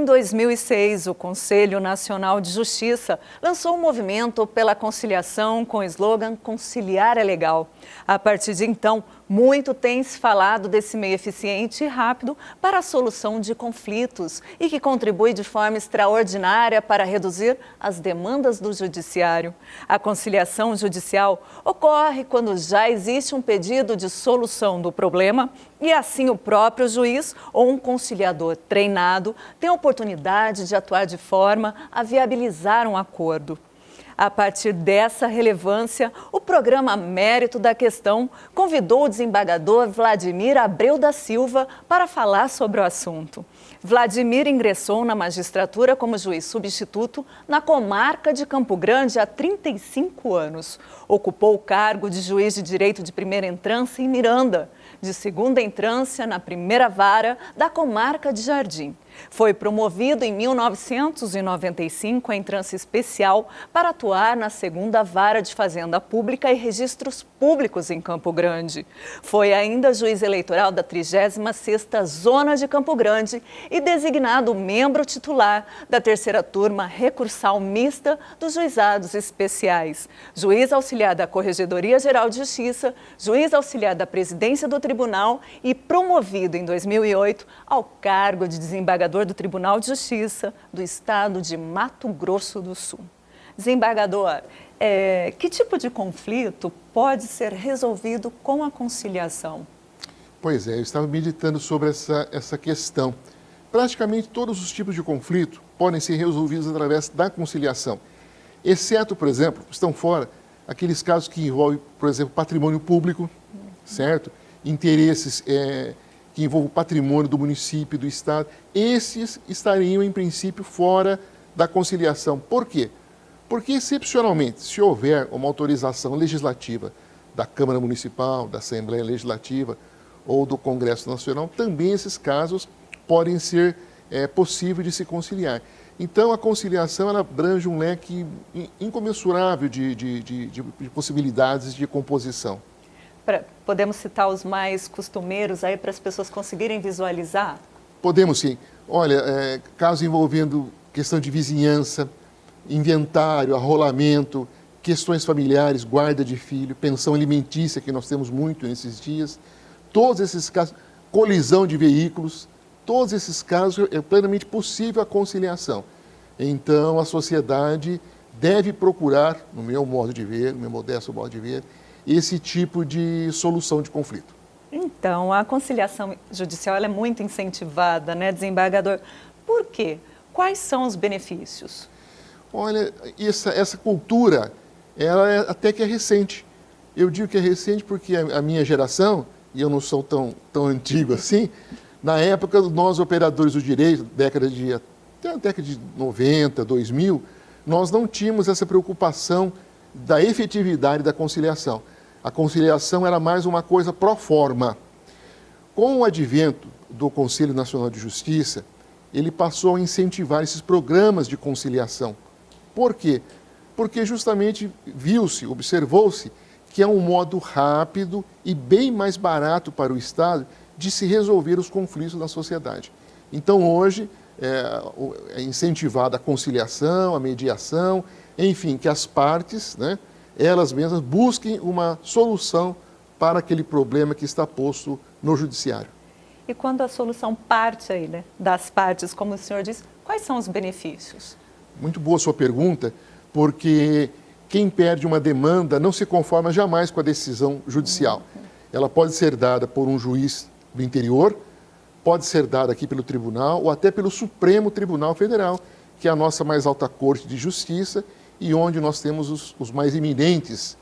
Em 2006, o Conselho Nacional de Justiça lançou um movimento pela conciliação com o slogan "Conciliar é legal". A partir de então, muito tem se falado desse meio eficiente e rápido para a solução de conflitos e que contribui de forma extraordinária para reduzir as demandas do judiciário. A conciliação judicial ocorre quando já existe um pedido de solução do problema e assim o próprio juiz ou um conciliador treinado tem a oportunidade de atuar de forma a viabilizar um acordo. A partir dessa relevância, o programa Mérito da Questão convidou o desembargador Vladimir Abreu da Silva para falar sobre o assunto. Vladimir ingressou na magistratura como juiz substituto na comarca de Campo Grande há 35 anos. Ocupou o cargo de juiz de direito de primeira entrância em Miranda, de segunda entrância na primeira vara da comarca de Jardim. Foi promovido em 1995 à entrância especial para atuar na segunda vara de Fazenda Pública e Registros Públicos em Campo Grande. Foi ainda juiz eleitoral da 36ª Zona de Campo Grande e designado membro titular da terceira turma recursal mista dos juizados especiais. Juiz auxiliar da Corregedoria Geral de Justiça, juiz auxiliar da Presidência do Tribunal e promovido em 2008 ao cargo de desembargador do Tribunal de Justiça do Estado de Mato Grosso do Sul. Desembargador, que tipo de conflito pode ser resolvido com a conciliação? Pois é, eu estava meditando sobre essa questão. Praticamente todos os tipos de conflito podem ser resolvidos através da conciliação, exceto, por exemplo, estão fora aqueles casos que envolvem, por exemplo, patrimônio público, certo? Interesses que envolvem o patrimônio do município, do estado, esses estariam, em princípio, fora da conciliação. Por quê? Porque, excepcionalmente, se houver uma autorização legislativa da Câmara Municipal, da Assembleia Legislativa ou do Congresso Nacional, também esses casos podem ser possíveis de se conciliar. Então, a conciliação ela abrange um leque incomensurável de possibilidades de composição. Podemos citar os mais costumeiros aí para as pessoas conseguirem visualizar? Podemos sim. Olha, casos envolvendo questão de vizinhança, inventário, arrolamento, questões familiares, guarda de filho, pensão alimentícia, que nós temos muito nesses dias, todos esses casos, colisão de veículos, todos esses casos é plenamente possível a conciliação. Então, a sociedade deve procurar, no meu modo de ver, no meu modesto modo de ver, esse tipo de solução de conflito. Então, a conciliação judicial ela é muito incentivada, né, desembargador? Por quê? Quais são os benefícios? Olha, essa cultura, ela até que é recente. Eu digo que é recente porque a minha geração, e eu não sou tão antigo assim, na época nós operadores do direito, até a década de 90, 2000, nós não tínhamos essa preocupação da efetividade da conciliação. A conciliação era mais uma coisa pro forma. Com o advento do Conselho Nacional de Justiça, ele passou a incentivar esses programas de conciliação. Por quê? Porque justamente viu-se, observou-se que é um modo rápido e bem mais barato para o Estado de se resolver os conflitos na sociedade. Então, hoje, é incentivada a conciliação, a mediação, enfim, que as partes, né, elas mesmas busquem uma solução para aquele problema que está posto no judiciário. E quando a solução parte aí, né, das partes, como o senhor disse, quais são os benefícios? Muito boa sua pergunta, porque quem perde uma demanda não se conforma jamais com a decisão judicial. Ela pode ser dada por um juiz do interior, pode ser dada aqui pelo tribunal ou até pelo Supremo Tribunal Federal, que é a nossa mais alta corte de justiça e onde nós temos os mais eminentes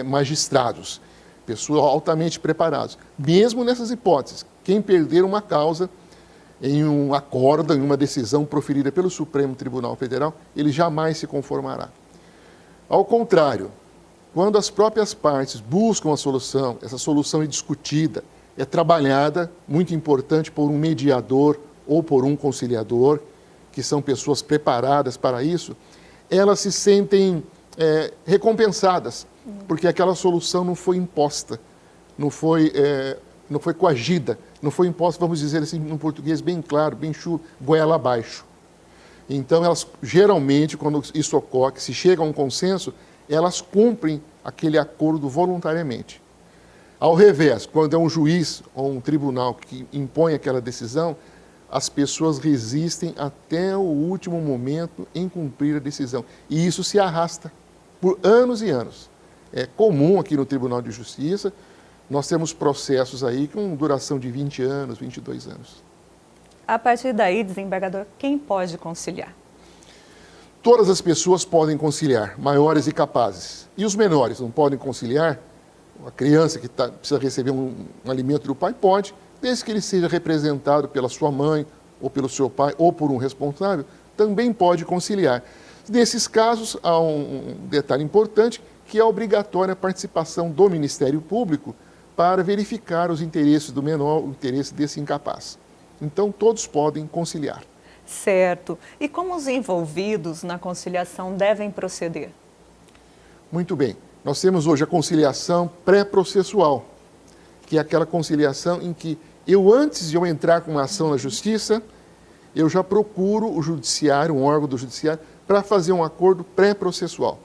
magistrados, pessoas altamente preparadas. Mesmo nessas hipóteses, quem perder uma causa em um acórdão, em uma decisão proferida pelo Supremo Tribunal Federal, ele jamais se conformará. Ao contrário, quando as próprias partes buscam a solução, essa solução é discutida, é trabalhada, muito importante, por um mediador ou por um conciliador, que são pessoas preparadas para isso, elas se sentem recompensadas, porque aquela solução não foi imposta, não foi coagida, não foi imposta, vamos dizer assim, num português bem claro, bem chulo, goela abaixo. Então, elas geralmente, quando isso ocorre, se chega a um consenso, elas cumprem aquele acordo voluntariamente. Ao revés, quando é um juiz ou um tribunal que impõe aquela decisão, as pessoas resistem até o último momento em cumprir a decisão. E isso se arrasta por anos e anos. É comum aqui no Tribunal de Justiça, nós temos processos aí com duração de 20 anos, 22 anos. A partir daí, desembargador, quem pode conciliar? Todas as pessoas podem conciliar, maiores e capazes. E os menores não podem conciliar? A criança que precisa receber um alimento do pai pode, desde que ele seja representado pela sua mãe, ou pelo seu pai, ou por um responsável, também pode conciliar. Nesses casos, há um detalhe importante, que é a obrigatória participação do Ministério Público para verificar os interesses do menor, o interesse desse incapaz. Então, todos podem conciliar. Certo. E como os envolvidos na conciliação devem proceder? Muito bem. Nós temos hoje a conciliação pré-processual, que é aquela conciliação em que antes de eu entrar com uma ação na justiça, eu já procuro o judiciário, um órgão do judiciário, para fazer um acordo pré-processual.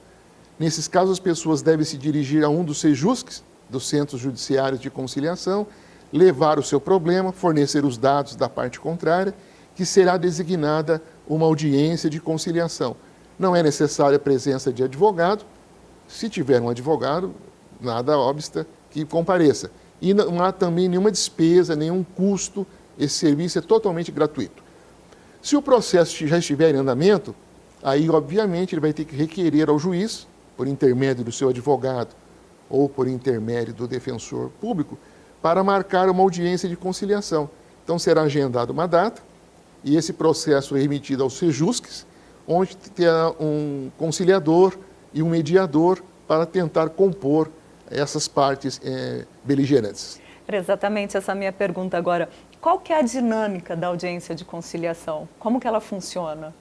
Nesses casos, as pessoas devem se dirigir a um dos sejusques, dos centros judiciários de conciliação, levar o seu problema, fornecer os dados da parte contrária, que será designada uma audiência de conciliação. Não é necessária a presença de advogado. Se tiver um advogado, nada obsta que compareça. E não há também nenhuma despesa, nenhum custo, esse serviço é totalmente gratuito. Se o processo já estiver em andamento, aí, obviamente, ele vai ter que requerer ao juiz, por intermédio do seu advogado ou por intermédio do defensor público, para marcar uma audiência de conciliação. Então, será agendada uma data e esse processo é remetido aos sejusques, onde terá um conciliador e um mediador para tentar compor essas partes beligerantes. Era exatamente essa minha pergunta agora. Qual que é a dinâmica da audiência de conciliação? Como que ela funciona?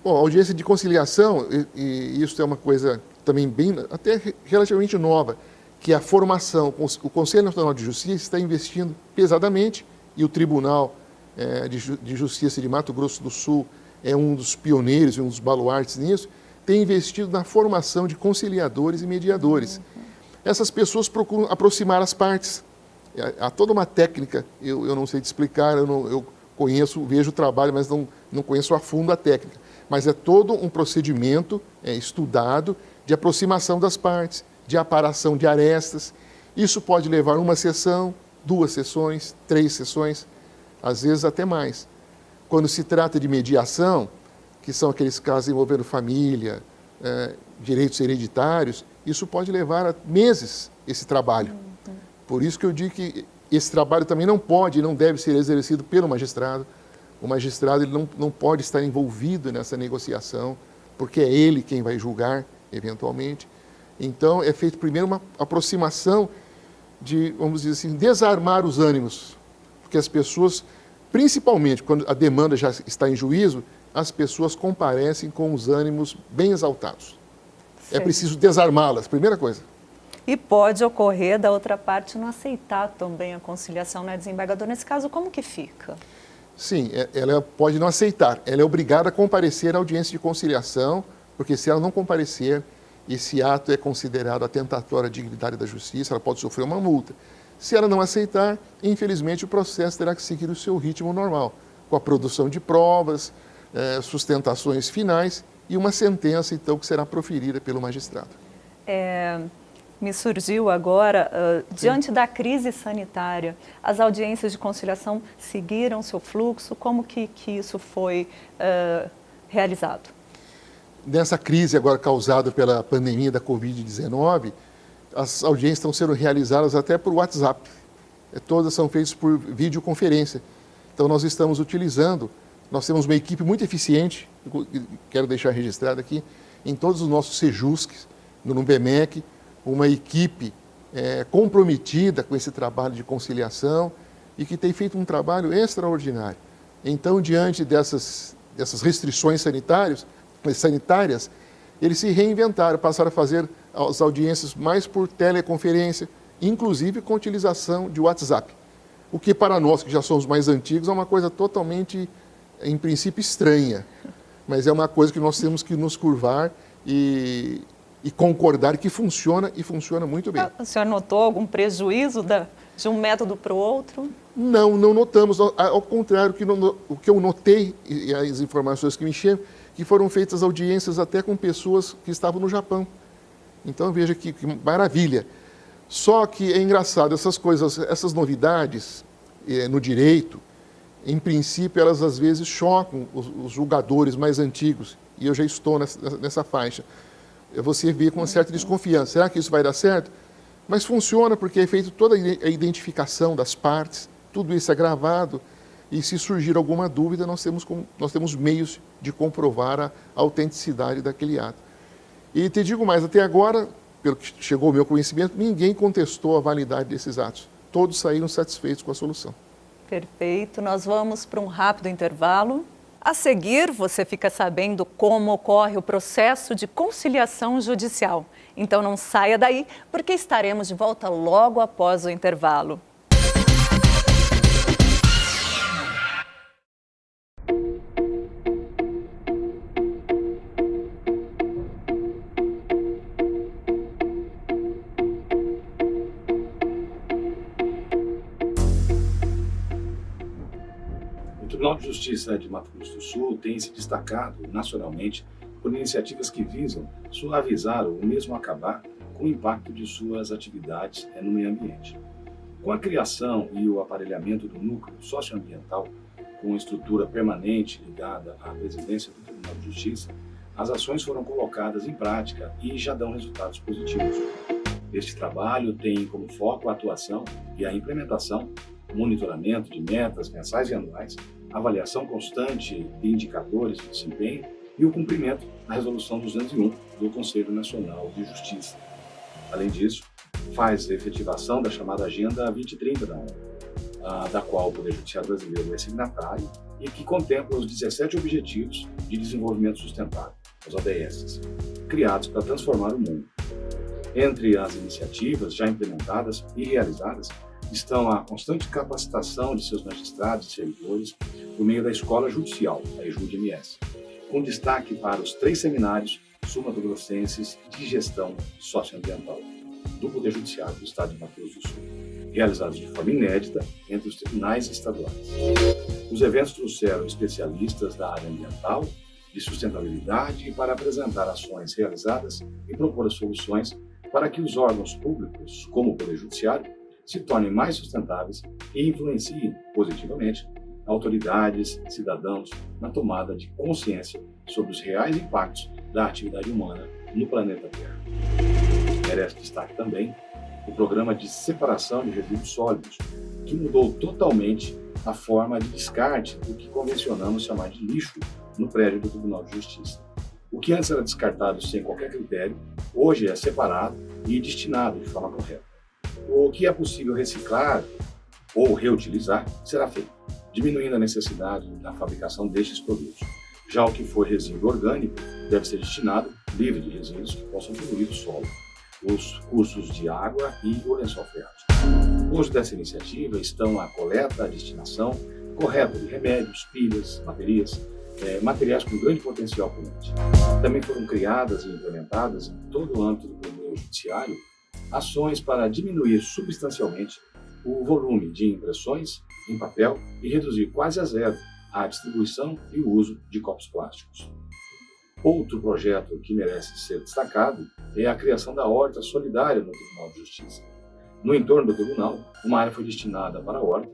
Bom, a audiência de conciliação, e isso é uma coisa também até relativamente nova, que é a formação. O Conselho Nacional de Justiça está investindo pesadamente, e o Tribunal de Justiça de Mato Grosso do Sul é um dos pioneiros, um dos baluartes nisso, tem investido na formação de conciliadores e mediadores. Essas pessoas procuram aproximar as partes. Há toda uma técnica, eu não sei te explicar, eu conheço, vejo o trabalho, mas não conheço a fundo a técnica. Mas é todo um procedimento estudado de aproximação das partes, de aparação de arestas. Isso pode levar uma sessão, 2 sessões, 3 sessões, às vezes até mais. Quando se trata de mediação, que são aqueles casos envolvendo família, direitos hereditários, isso pode levar a meses, esse trabalho. Por isso que eu digo que esse trabalho também não pode e não deve ser exercido pelo magistrado. O magistrado ele não pode estar envolvido nessa negociação, porque é ele quem vai julgar, eventualmente. Então, é feito primeiro uma aproximação de, vamos dizer assim, desarmar os ânimos, porque as pessoas, principalmente quando a demanda já está em juízo, as pessoas comparecem com os ânimos bem exaltados. Certo. É preciso desarmá-las, primeira coisa. E pode ocorrer da outra parte não aceitar também a conciliação, né, desembargador? Nesse caso, como que fica? Sim, ela pode não aceitar. Ela é obrigada a comparecer à audiência de conciliação, porque se ela não comparecer, esse ato é considerado atentatório à dignidade da justiça, ela pode sofrer uma multa. Se ela não aceitar, infelizmente o processo terá que seguir o seu ritmo normal, com a produção de provas, sustentações finais e uma sentença, então, que será proferida pelo magistrado. Me surgiu agora, diante da crise sanitária, as audiências de conciliação seguiram seu fluxo? Como que isso foi realizado? Nessa crise agora causada pela pandemia da Covid-19, as audiências estão sendo realizadas até por WhatsApp. Todas são feitas por videoconferência. Então, nós estamos utilizando, nós temos uma equipe muito eficiente, quero deixar registrado aqui, em todos os nossos sejusques, no NUBEMEC, uma equipe comprometida com esse trabalho de conciliação e que tem feito um trabalho extraordinário. Então, diante dessas restrições sanitárias, eles se reinventaram, passaram a fazer as audiências mais por teleconferência, inclusive com utilização de WhatsApp. O que para nós, que já somos mais antigos, é uma coisa totalmente, em princípio, estranha. mas é uma coisa que nós temos que nos curvar e concordar que funciona e funciona muito bem. O senhor notou algum prejuízo de um método para o outro? Não notamos. Ao contrário, o que eu notei, e as informações que me chegam, que foram feitas audiências até com pessoas que estavam no Japão. Então, veja que maravilha. Só que é engraçado, essas novidades no direito, em princípio, elas às vezes chocam os julgadores mais antigos, e eu já estou nessa faixa. Você vê com uma certa desconfiança. Será que isso vai dar certo? Mas funciona porque é feita toda a identificação das partes, tudo isso é gravado, e se surgir alguma dúvida, nós temos meios de comprovar a autenticidade daquele ato. E te digo mais, até agora, pelo que chegou ao meu conhecimento, ninguém contestou a validade desses atos. Todos saíram satisfeitos com a solução. Perfeito. Nós vamos para um rápido intervalo. A seguir, você fica sabendo como ocorre o processo de conciliação judicial. Então não saia daí, porque estaremos de volta logo após o intervalo. O Tribunal de Justiça de Mato Grosso do Sul tem se destacado nacionalmente por iniciativas que visam suavizar ou mesmo acabar com o impacto de suas atividades no meio ambiente. Com a criação e o aparelhamento do núcleo socioambiental, com estrutura permanente ligada à presidência do Tribunal de Justiça, as ações foram colocadas em prática e já dão resultados positivos. Este trabalho tem como foco a atuação e a implementação, monitoramento de metas mensais e anuais, avaliação constante de indicadores de desempenho e o cumprimento da Resolução 201 do Conselho Nacional de Justiça. Além disso, faz a efetivação da chamada Agenda 2030 da ONU, da qual o Poder Judiciário brasileiro é signatário e que contempla os 17 Objetivos de Desenvolvimento Sustentável, os ODS, criados para transformar o mundo. Entre as iniciativas já implementadas e realizadas estão a constante capacitação de seus magistrados e servidores por meio da Escola Judicial, a EJUD-MS, com destaque para os 3 seminários sul-mato-grossenses de gestão socioambiental do Poder Judiciário do Estado de Mato Grosso do Sul, realizados de forma inédita entre os tribunais estaduais. Os eventos trouxeram especialistas da área ambiental, de sustentabilidade, para apresentar ações realizadas e propor as soluções para que os órgãos públicos, como o Poder Judiciário, se tornem mais sustentáveis e influenciem positivamente autoridades, cidadãos na tomada de consciência sobre os reais impactos da atividade humana no planeta Terra. Merece destaque também o programa de separação de resíduos sólidos, que mudou totalmente a forma de descarte do que convencionamos chamar de lixo no prédio do Tribunal de Justiça. O que antes era descartado sem qualquer critério, hoje é separado e destinado de forma correta. O que é possível reciclar ou reutilizar será feito, diminuindo a necessidade da fabricação destes produtos. Já o que for resíduo orgânico deve ser destinado livre de resíduos que possam poluir o solo, os cursos de água e o lençol freático. Hoje dessa iniciativa estão a coleta, a destinação correta de remédios, pilhas, baterias, materiais com grande potencial poluente. Também foram criadas e implementadas em todo o âmbito do Poder Judiciário ações para diminuir substancialmente o volume de impressões em papel e reduzir quase a zero a distribuição e o uso de copos plásticos. Outro projeto que merece ser destacado é a criação da horta solidária no Tribunal de Justiça. No entorno do tribunal, uma área foi destinada para a horta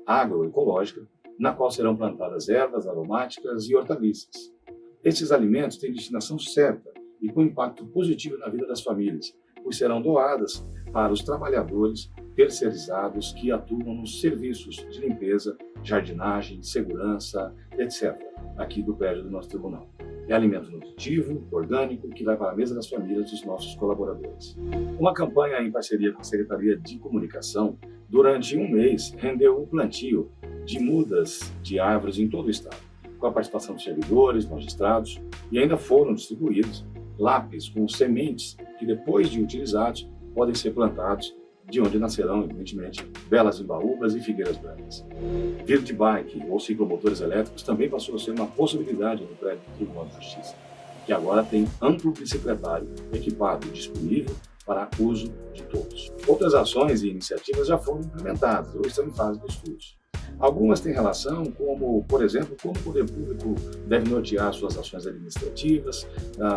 agroecológica, na qual serão plantadas ervas aromáticas e hortaliças. Estes alimentos têm destinação certa e com impacto positivo na vida das famílias, pois serão doadas para os trabalhadores terceirizados que atuam nos serviços de limpeza, jardinagem, segurança, etc., aqui do prédio do nosso tribunal. É alimento nutritivo, orgânico, que vai para a mesa das famílias dos nossos colaboradores. Uma campanha em parceria com a Secretaria de Comunicação, durante um mês, rendeu o plantio de mudas de árvores em todo o estado, com a participação dos servidores, magistrados, e ainda foram distribuídos lápis com sementes que, depois de utilizados, podem ser plantados de onde nascerão, evidentemente, belas imbaúbas e figueiras brancas. Dirt bike ou ciclomotores elétricos também passou a ser uma possibilidade no prédio do Tribunal de Justiça, que agora tem amplo bicicletário equipado e disponível para uso de todos. Outras ações e iniciativas já foram implementadas ou estão em fase de estudos. Algumas têm relação, como, por exemplo, como o poder público deve nortear suas ações administrativas,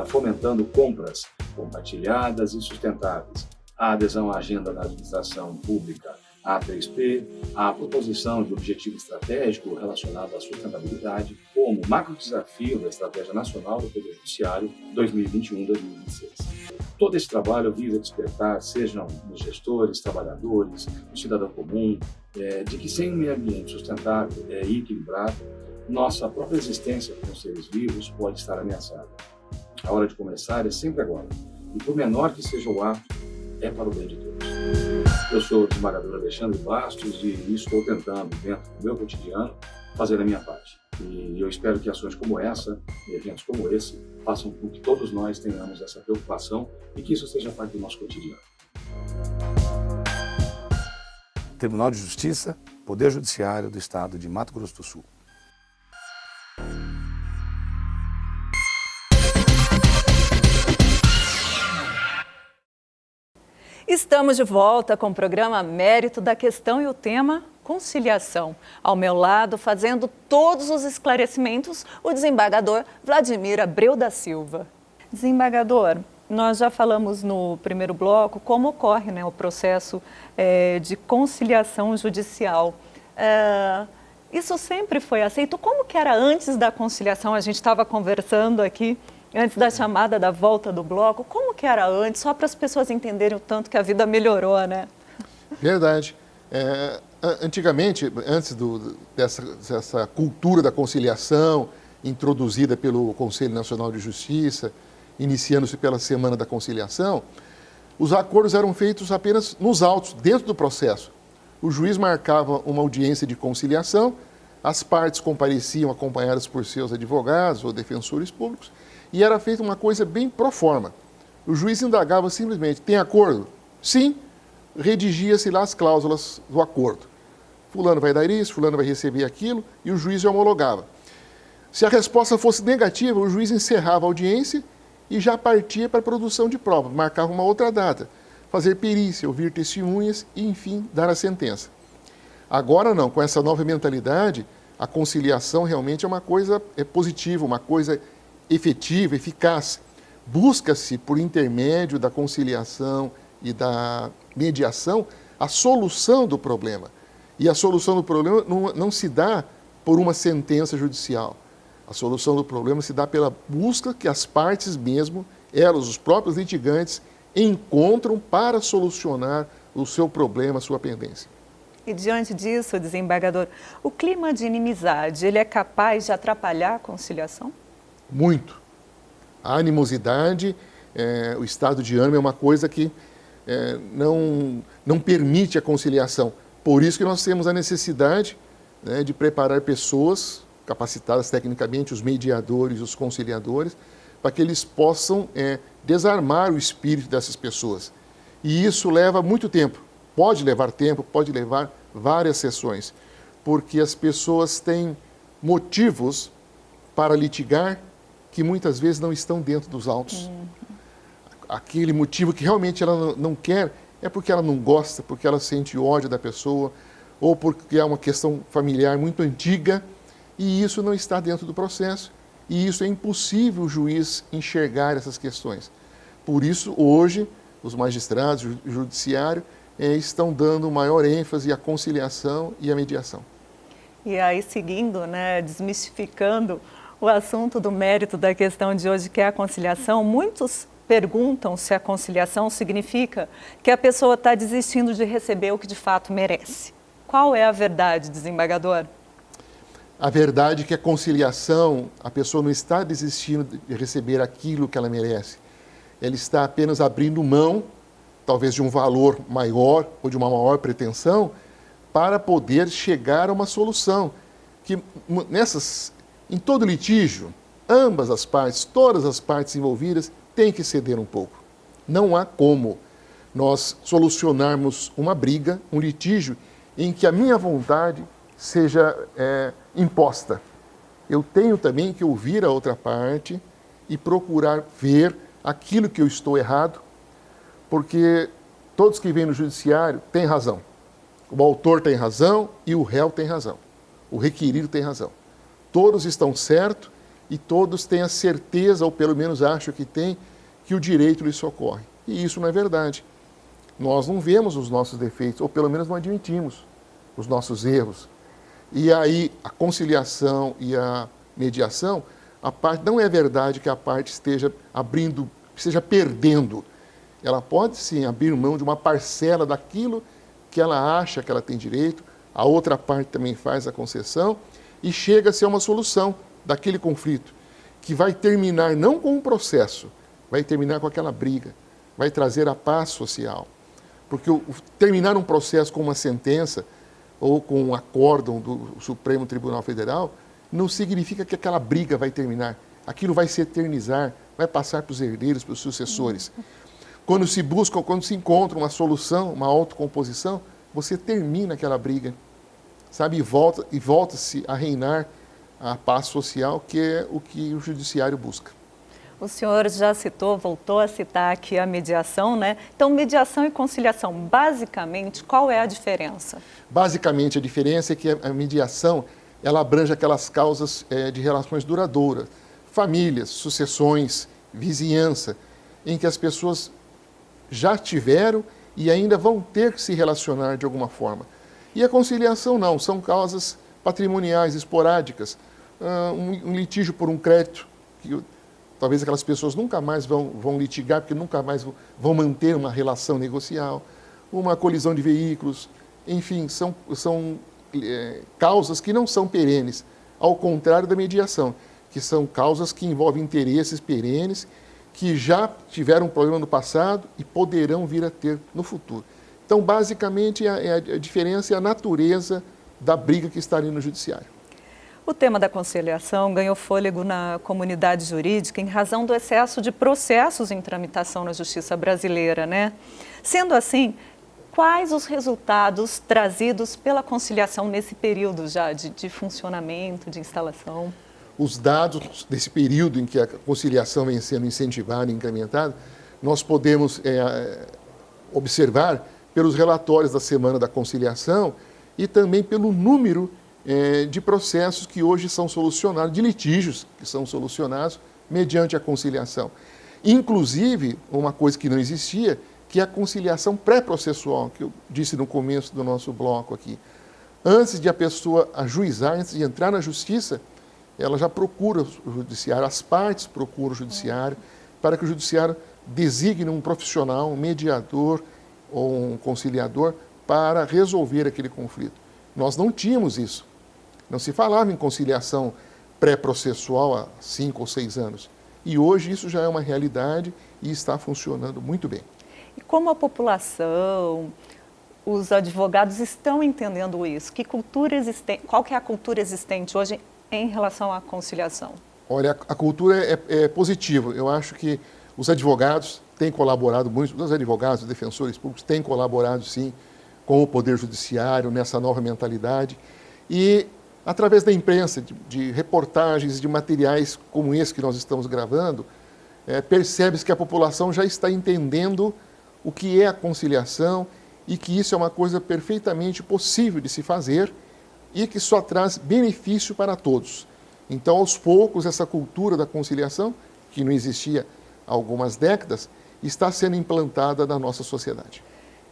fomentando compras compartilhadas e sustentáveis, a adesão à agenda da administração pública A3P, a proposição de objetivo estratégico relacionado à sustentabilidade, como macro desafio da Estratégia Nacional do Poder Judiciário 2021-2026. Todo esse trabalho visa despertar, sejam os gestores, trabalhadores, o cidadão comum, de que sem um meio ambiente sustentável e equilibrado, nossa própria existência como seres vivos pode estar ameaçada. A hora de começar é sempre agora, e por menor que seja o ato, é para o bem de todos. Eu sou o desembargador Alexandre Bastos e estou tentando, dentro do meu cotidiano, fazer a minha parte. E eu espero que ações como essa, e eventos como esse, façam com que todos nós tenhamos essa preocupação e que isso seja parte do nosso cotidiano. Tribunal de Justiça, Poder Judiciário do Estado de Mato Grosso do Sul. Estamos de volta com o programa Mérito da Questão e o tema conciliação. Ao meu lado, fazendo todos os esclarecimentos, o desembargador Vladimir Abreu da Silva. Desembargador, nós já falamos no primeiro bloco como ocorre, né, o processo de conciliação judicial. Isso sempre foi aceito? Como que era antes da conciliação? A gente estava conversando aqui antes da chamada da volta do bloco. Como que era antes? Só para as pessoas entenderem o tanto que a vida melhorou, né? Verdade. Antigamente, antes dessa cultura da conciliação introduzida pelo Conselho Nacional de Justiça, iniciando-se pela Semana da Conciliação, os acordos eram feitos apenas nos autos, dentro do processo. O juiz marcava uma audiência de conciliação, as partes compareciam acompanhadas por seus advogados ou defensores públicos, e era feita uma coisa bem pro forma. O juiz indagava simplesmente, tem acordo? Sim. Redigia-se lá as cláusulas do acordo. Fulano vai dar isso, fulano vai receber aquilo, e o juiz homologava. Se a resposta fosse negativa, o juiz encerrava a audiência e já partia para a produção de provas, marcava uma outra data, fazer perícia, ouvir testemunhas e, enfim, dar a sentença. Agora não, com essa nova mentalidade, a conciliação realmente é uma coisa positiva, uma coisa efetiva, eficaz. Busca-se, por intermédio da conciliação e da mediação, a solução do problema. E a solução do problema não se dá por uma sentença judicial. A solução do problema se dá pela busca que as partes mesmo, elas, os próprios litigantes, encontram para solucionar o seu problema, a sua pendência. E diante disso, desembargador, o clima de inimizade, ele é capaz de atrapalhar a conciliação? Muito. A animosidade, o estado de ânimo é uma coisa que não permite a conciliação. Por isso que nós temos a necessidade, né, de preparar pessoas capacitadas tecnicamente, os mediadores, os conciliadores, para que eles possam desarmar o espírito dessas pessoas. E isso leva muito tempo. Pode levar tempo, pode levar várias sessões, porque as pessoas têm motivos para litigar que muitas vezes não estão dentro dos autos. Aquele motivo que realmente ela não quer é porque ela não gosta, porque ela sente ódio da pessoa, ou porque é uma questão familiar muito antiga, e isso não está dentro do processo, e isso é impossível o juiz enxergar essas questões. Por isso, hoje, os magistrados, o judiciário, estão dando maior ênfase à conciliação e à mediação. E aí, seguindo, né, desmistificando o assunto do mérito da questão de hoje, que é a conciliação, muitos perguntam se a conciliação significa que a pessoa está desistindo de receber o que de fato merece. Qual é a verdade, desembargador? A verdade é que a conciliação, a pessoa não está desistindo de receber aquilo que ela merece. Ela está apenas abrindo mão, talvez de um valor maior ou de uma maior pretensão, para poder chegar a uma solução. Que em todo litígio, ambas as partes, todas as partes envolvidas, têm que ceder um pouco. Não há como. nós solucionarmos uma briga, um litígio, em que a minha vontade seja imposta. Eu tenho também que ouvir a outra parte e procurar ver aquilo que eu estou errado, porque todos que vêm no judiciário têm razão. O autor tem razão e o réu tem razão. O requerido tem razão. Todos estão certos e todos têm a certeza, ou pelo menos acham que têm, que o direito lhes socorre. E isso não é verdade. Nós não vemos os nossos defeitos, ou pelo menos não admitimos os nossos erros. E aí a conciliação e a mediação, a parte não é verdade que a parte esteja perdendo. Ela pode sim abrir mão de uma parcela daquilo que ela acha que ela tem direito, a outra parte também faz a concessão e chega-se a uma solução daquele conflito, que vai terminar não com um processo, vai terminar com aquela briga, vai trazer a paz social. Porque terminar um processo com uma sentença ou com um acórdão do Supremo Tribunal Federal não significa que aquela briga vai terminar. Aquilo vai se eternizar, vai passar para os herdeiros, para os sucessores. Quando se busca, quando se encontra uma solução, uma autocomposição, você termina aquela briga, sabe? E volta-se a reinar a paz social, que é o que o judiciário busca. O senhor já citou, voltou a citar aqui a mediação, né? Então, mediação e conciliação, basicamente, qual é a diferença? Basicamente, a diferença é que a mediação, ela abrange aquelas causas de relações duradouras, famílias, sucessões, vizinhança, em que as pessoas já tiveram e ainda vão ter que se relacionar de alguma forma. E a conciliação não, são causas patrimoniais, esporádicas, um litígio por um crédito, que talvez aquelas pessoas nunca mais vão litigar, porque nunca mais vão manter uma relação negocial, uma colisão de veículos, enfim, são causas que não são perenes, ao contrário da mediação, que são causas que envolvem interesses perenes, que já tiveram problema no passado e poderão vir a ter no futuro. Então, basicamente, a diferença é a natureza da briga que está ali no judiciário. O tema da conciliação ganhou fôlego na comunidade jurídica em razão do excesso de processos em tramitação na justiça brasileira, né? Sendo assim, quais os resultados trazidos pela conciliação nesse período já de funcionamento, de instalação? Os dados desse período em que a conciliação vem sendo incentivada e incrementada, nós podemos observar pelos relatórios da Semana da Conciliação e também pelo número de processos que hoje são solucionados, de litígios que são solucionados mediante a conciliação. Inclusive, uma coisa que não existia, que é a conciliação pré-processual, que eu disse no começo do nosso bloco aqui. Antes de a pessoa ajuizar, antes de entrar na justiça, ela já procura o judiciário, as partes procuram o judiciário, para que o judiciário designe um profissional, um mediador ou um conciliador para resolver aquele conflito. Nós não tínhamos isso. Não se falava em conciliação pré-processual há 5 ou 6 anos. E hoje isso já é uma realidade e está funcionando muito bem. E como a população, os advogados estão entendendo isso? Qual que é a cultura existente hoje em relação à conciliação? Olha, a cultura é positiva. Eu acho que os advogados têm colaborado muito, os advogados, os defensores públicos têm colaborado, sim, com o Poder Judiciário nessa nova mentalidade. E, através da imprensa, de reportagens, de materiais como esse que nós estamos gravando, percebe-se que a população já está entendendo o que é a conciliação e que isso é uma coisa perfeitamente possível de se fazer e que só traz benefício para todos. Então, aos poucos, essa cultura da conciliação, que não existia há algumas décadas, está sendo implantada na nossa sociedade.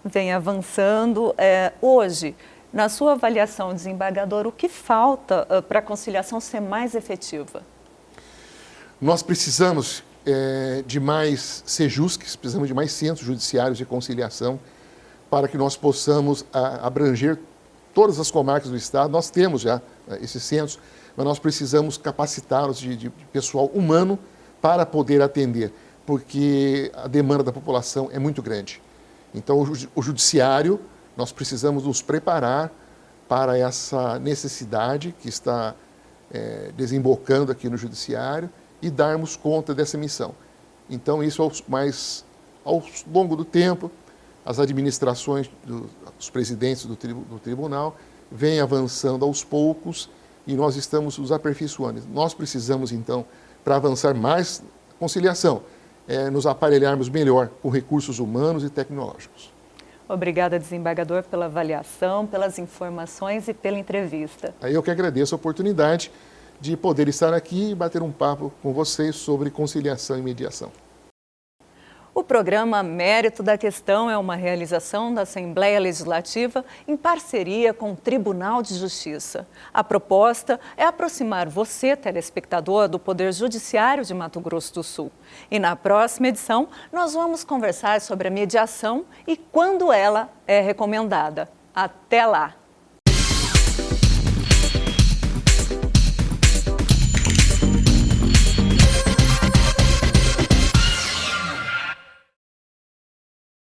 Vem avançando. Hoje, na sua avaliação, desembargador, o que falta para a conciliação ser mais efetiva? Nós precisamos de mais sejusques, precisamos de mais centros judiciários de conciliação para que nós possamos abranger todas as comarcas do Estado. Nós temos já esses centros, mas nós precisamos capacitá-los de pessoal humano para poder atender, porque a demanda da população é muito grande. Então, o judiciário, nós precisamos nos preparar para essa necessidade que está desembocando aqui no judiciário e darmos conta dessa missão. Então, isso ao longo do tempo, as administrações, os presidentes do tribunal vêm avançando aos poucos e nós estamos nos aperfeiçoando. Nós precisamos, então, para avançar mais conciliação, nos aparelharmos melhor com recursos humanos e tecnológicos. Obrigada, desembargador, pela avaliação, pelas informações e pela entrevista. Eu que agradeço a oportunidade de poder estar aqui e bater um papo com vocês sobre conciliação e mediação. O programa Mérito da Questão é uma realização da Assembleia Legislativa em parceria com o Tribunal de Justiça. A proposta é aproximar você, telespectador, do Poder Judiciário de Mato Grosso do Sul. E na próxima edição, nós vamos conversar sobre a mediação e quando ela é recomendada. Até lá!